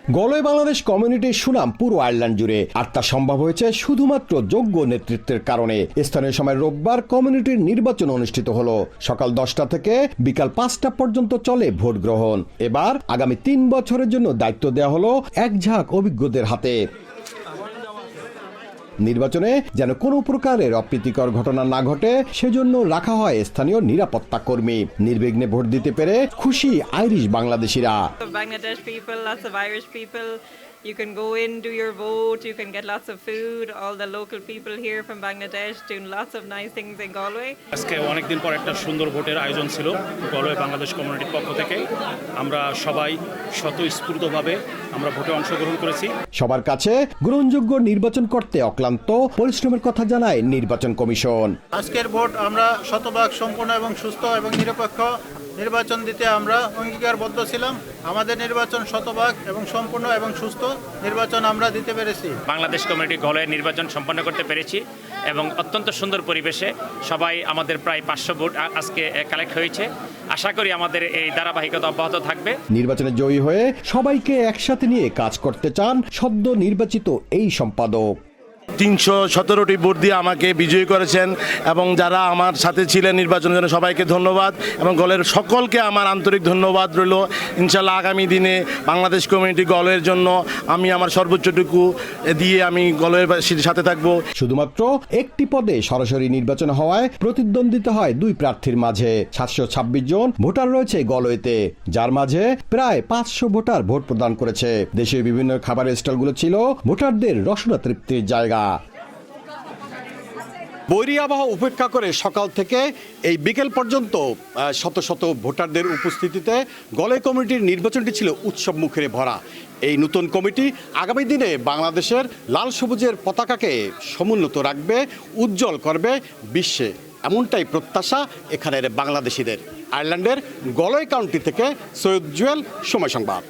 Galway Bangladesh কমিউনিটির সুনাম পুরো আয়ারল্যান্ড জুড়ে, আর তা সম্ভব হয়েছে শুধুমাত্র যোগ্য নেতৃত্বের কারণে। স্থানীয় সময় রোববার কমিউনিটির নির্বাচন অনুষ্ঠিত হলো। সকাল 10টা থেকে বিকাল 5টা পর্যন্ত চলে ভোট গ্রহণ। এবার আগামী 3 বছরের জন্য দায়িত্ব দেওয়া হলো এক ঝাঁক অভিজ্ঞদের হাতে। নির্বাচনে যেন কোনো প্রকারের অপ্রীতিকর ঘটনা না ঘটে, সেজন্য রাখা হয় স্থানীয় নিরাপত্তা কর্মী। নির্বিঘ্নে ভোট দিতে পেরে খুশি আইরিশ বাংলাদেশিরা। Bangladesh people, lots of Irish people. You can go in, do your vote, you can get lots of food. All the local people here from Bangladesh doing lots of nice things in Galway. আজকে অনেকদিন পর একটা সুন্দর ভোটের আয়োজন ছিল Galway Bangladesh কমিউনিটির পক্ষ থেকে। আমরা সবাই স্বতঃস্ফূর্তভাবে আমরা ভোটে অংশগ্রহণ করেছি। সবার কাছে গ্রহণযোগ্য নির্বাচন করতে অক্লান্ত পরিশ্রমের কথা জানায় নির্বাচন কমিশন। আজকের ভোট আমরা শতভাগ সম্পূর্ণ এবং সুস্থ এবং নিরপেক্ষ নির্বাচন দিতে আমরা অঙ্গীকারবদ্ধ ছিলাম। আমাদের নির্বাচন শতভাগ এবং সম্পূর্ণ এবং সুস্থ নির্বাচন আমরা দিতে পেরেছি। বাংলাদেশ কমিউনিটি গলওয়ে নির্বাচন সম্পন্ন করতে পেরেছি এবং অত্যন্ত সুন্দর পরিবেশে সবাই আমাদের প্রায় 500 ভোট আজকে কালেক্ট হয়েছে। আশা করি আমাদের এই ধারাবাহিকতা অব্যাহত থাকবে। নির্বাচনে জয়ী হয়ে সবাইকে একসাথে নিয়ে কাজ করতে চান সদ্য নির্বাচিত এই সম্পাদক। 317টি ভোট দিয়ে আমাকে বিজয়ী করেছেন এবং যারা আমার সাথে ছিলেন নির্বাচনের জন্য সবাইকে ধন্যবাদ এবং গলের সকলকে আমার আন্তরিক ধন্যবাদ রইল। ইনশাল্লাহ আগামী দিনে বাংলাদেশ কমিউনিটি গলের জন্য আমি আমার সর্বোচ্চটুকু দিয়ে আমি গলের সাথে থাকব। শুধুমাত্র একটি পদে সরাসরি নির্বাচন হওয়ায় প্রতিদ্বন্দ্বিতা হয় 2 প্রার্থীর মাঝে। 726 জন ভোটার রয়েছে গলওয়েতে, যার মাঝে প্রায় 500 ভোটার ভোট প্রদান করেছে। দেশের বিভিন্ন খাবারের স্টলগুলো ছিল ভোটারদের রসনা তৃপ্তির জায়গা। বৈরী আবহাওয়া উপেক্ষা করে সকাল থেকে এই বিকেল পর্যন্ত শত শত ভোটারদের উপস্থিতিতে গলওয়ে কমিটির নির্বাচনটি ছিল উৎসব মুখরে ভরা। এই নতুন কমিটি আগামী দিনে বাংলাদেশের লাল সবুজের পতাকাকে সমুন্নত রাখবে, উজ্জ্বল করবে বিশ্বে, এমনটাই প্রত্যাশা এখানের বাংলাদেশিদের। আয়ারল্যান্ডের গলওয়ে কাউন্টি থেকে সৈয়দ জুয়েল, সময় সংবাদ।